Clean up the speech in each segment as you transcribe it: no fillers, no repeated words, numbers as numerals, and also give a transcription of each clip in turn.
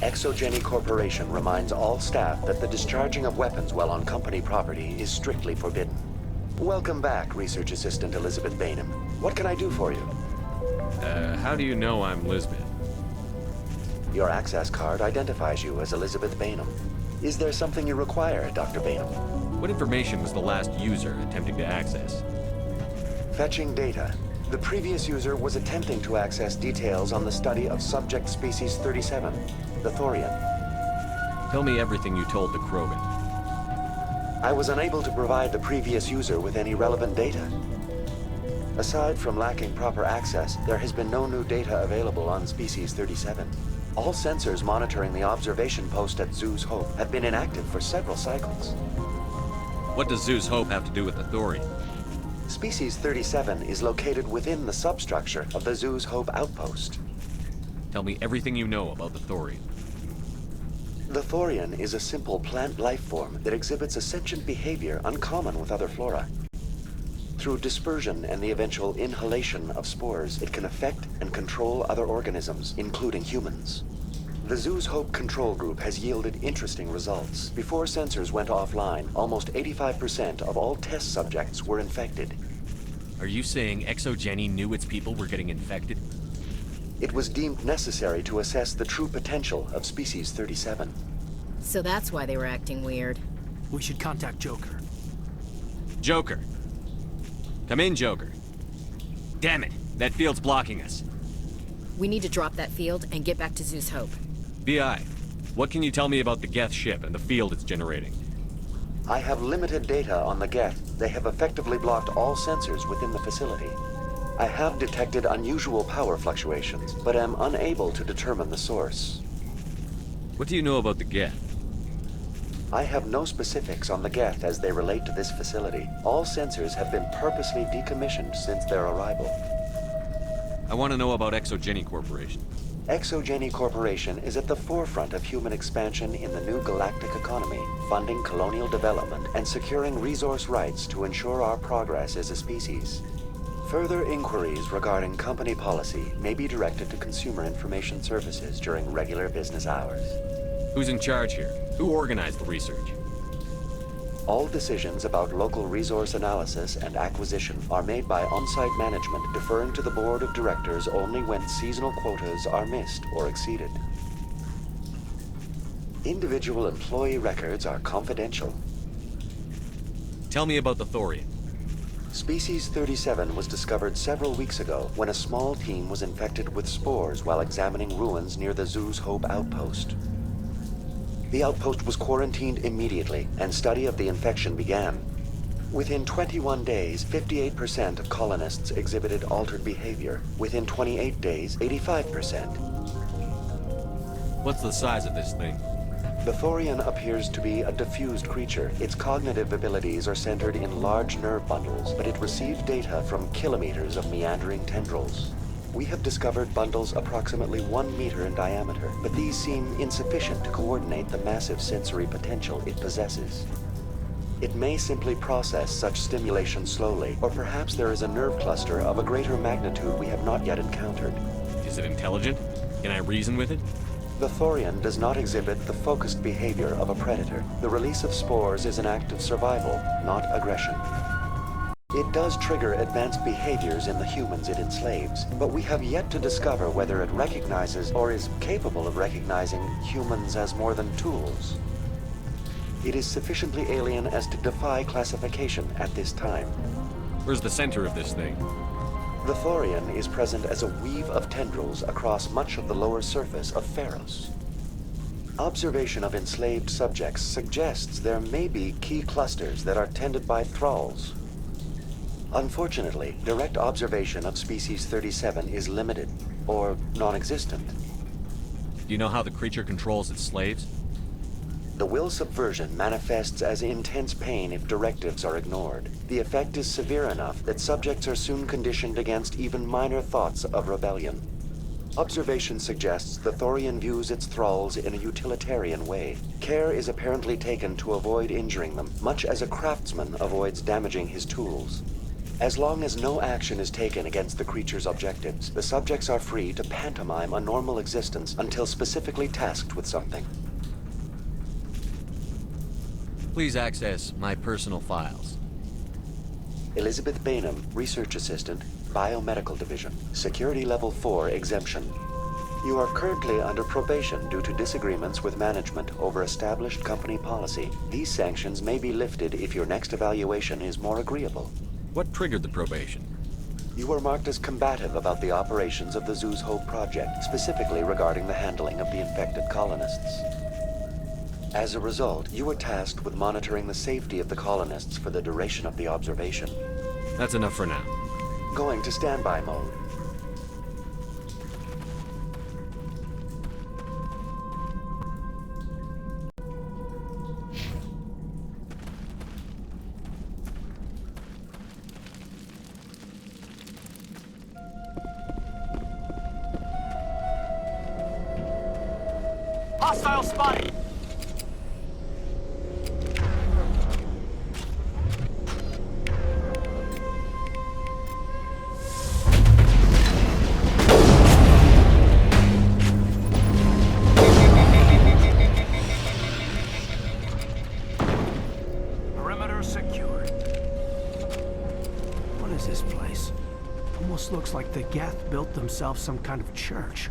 Exogeny Corporation reminds all staff that the discharging of weapons while on company property is strictly forbidden. Welcome back, Research Assistant Elizabeth Bainham. What can I do for you? How do you know I'm Lisbeth? Your access card identifies you as Elizabeth Bainham. Is there something you require, Dr. Bainham? What information was the last user attempting to access? Fetching data. The previous user was attempting to access details on the study of subject species 37, the Thorian. Tell me everything you told the Krogan. I was unable to provide the previous user with any relevant data. Aside from lacking proper access, there has been no new data available on species 37. All sensors monitoring the observation post at Zoo's Hope have been inactive for several cycles. What does Zoo's Hope have to do with the Thorian? Species 37 is located within the substructure of the Zoo's Hope outpost. Tell me everything you know about the Thorian. The Thorian is a simple plant life form that exhibits a sentient behavior uncommon with other flora. Through dispersion and the eventual inhalation of spores, it can affect and control other organisms, including humans. The Zoo's Hope control group has yielded interesting results. Before sensors went offline, almost 85% of all test subjects were infected. Are you saying Exogeny knew its people were getting infected? It was deemed necessary to assess the true potential of species 37. So that's why they were acting weird. We should contact Joker. Joker! Come in, Joker. Damn it! That field's blocking us. We need to drop that field and get back to Zeus Hope. BI, what can you tell me about the Geth ship and the field it's generating? I have limited data on the Geth. They have effectively blocked all sensors within the facility. I have detected unusual power fluctuations, but am unable to determine the source. What do you know about the Geth? I have no specifics on the Geth as they relate to this facility. All sensors have been purposely decommissioned since their arrival. I want to know about Exogeny Corporation. Exogeny Corporation is at the forefront of human expansion in the new galactic economy, funding colonial development and securing resource rights to ensure our progress as a species. Further inquiries regarding company policy may be directed to Consumer Information Services during regular business hours. Who's in charge here? Who organized the research? All decisions about local resource analysis and acquisition are made by on-site management, deferring to the board of directors only when seasonal quotas are missed or exceeded. Individual employee records are confidential. Tell me about the Thorian. Species 37 was discovered several weeks ago when a small team was infected with spores while examining ruins near the Zoo's Hope outpost. The outpost was quarantined immediately, and study of the infection began. Within 21 days, 58% of colonists exhibited altered behavior. Within 28 days, 85%. What's the size of this thing? The Thorian appears to be a diffused creature. Its cognitive abilities are centered in large nerve bundles, but it receives data from kilometers of meandering tendrils. We have discovered bundles approximately 1 meter in diameter, but these seem insufficient to coordinate the massive sensory potential it possesses. It may simply process such stimulation slowly, or perhaps there is a nerve cluster of a greater magnitude we have not yet encountered. Is it intelligent? Can I reason with it? The Thorian does not exhibit the focused behavior of a predator. The release of spores is an act of survival, not aggression. It does trigger advanced behaviors in the humans it enslaves, but we have yet to discover whether it recognizes or is capable of recognizing humans as more than tools. It is sufficiently alien as to defy classification at this time. Where's the center of this thing? The Thorian is present as a weave of tendrils across much of the lower surface of Feros. Observation of enslaved subjects suggests there may be key clusters that are tended by thralls. Unfortunately, direct observation of species 37 is limited, or non-existent. Do you know how the creature controls its slaves? The will subversion manifests as intense pain if directives are ignored. The effect is severe enough that subjects are soon conditioned against even minor thoughts of rebellion. Observation suggests the Thorian views its thralls in a utilitarian way. Care is apparently taken to avoid injuring them, much as a craftsman avoids damaging his tools. As long as no action is taken against the creature's objectives, the subjects are free to pantomime a normal existence until specifically tasked with something. Please access my personal files. Elizabeth Bainham, Research Assistant, Biomedical Division, Security Level 4 exemption. You are currently under probation due to disagreements with management over established company policy. These sanctions may be lifted if your next evaluation is more agreeable. What triggered the probation? You were marked as combative about the operations of the Zeus Hope project, specifically regarding the handling of the infected colonists. As a result, you were tasked with monitoring the safety of the colonists for the duration of the observation. That's enough for now. Going to standby mode. Hostile spotted! Perimeter secured. What is this place? Almost looks like the Geth built themselves some kind of church.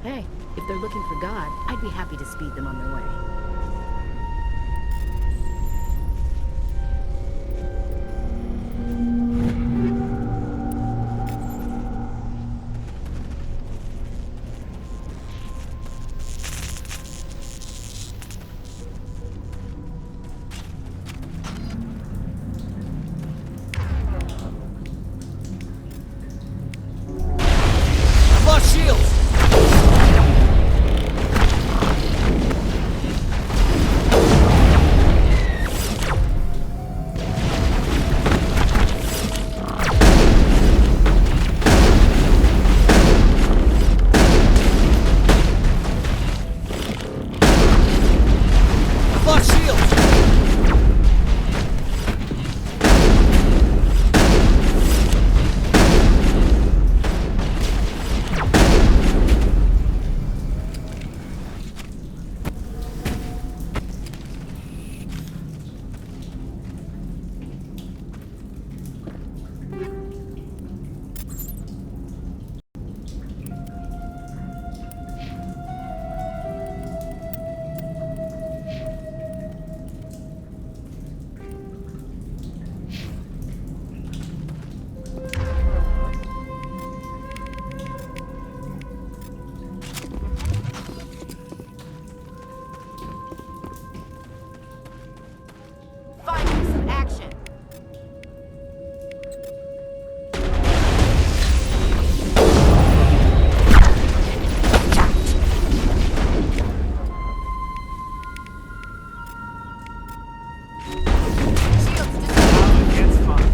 Hey, if they're looking for God, I'd be happy to speed them on their way. Lost shields! Lost shields! Finally, some action! It's fine.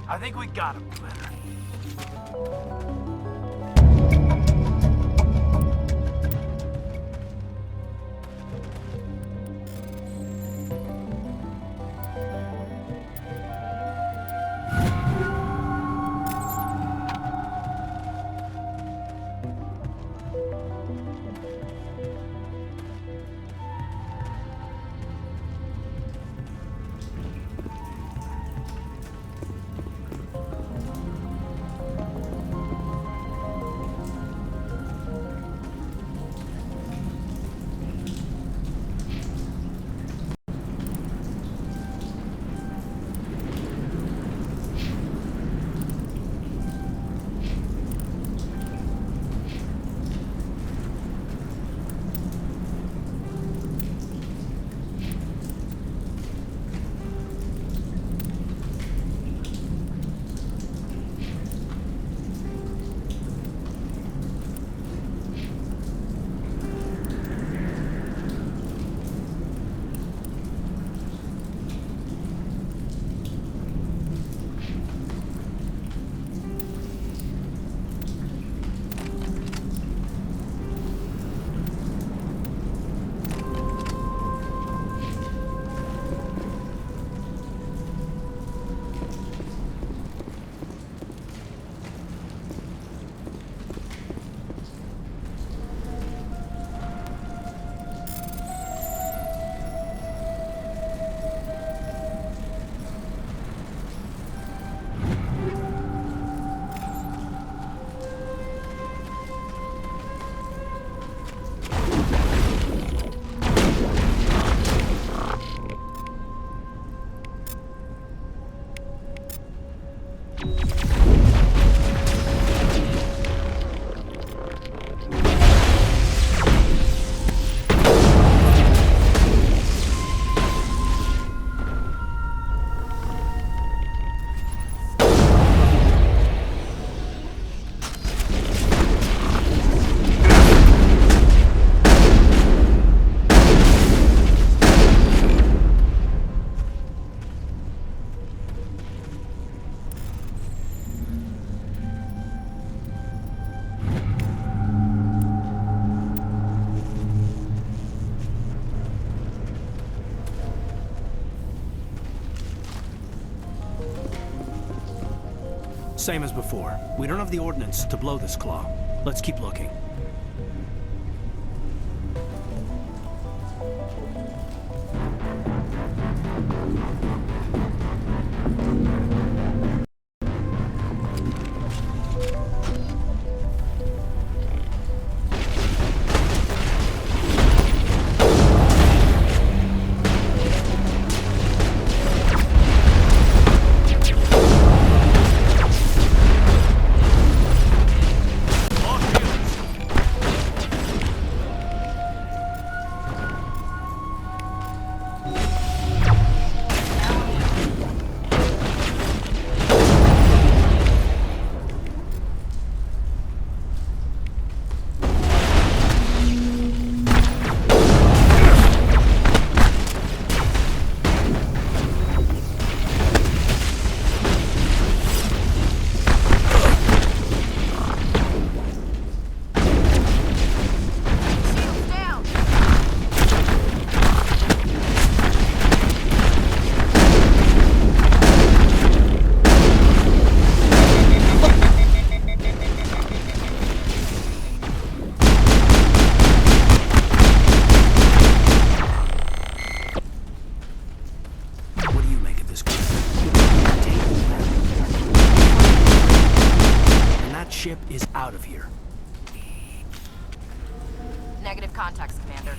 I think we got him, Leonard. Same as before. We don't have the ordnance to blow this claw. Let's keep looking. Ship is out of here. Negative contacts, Commander.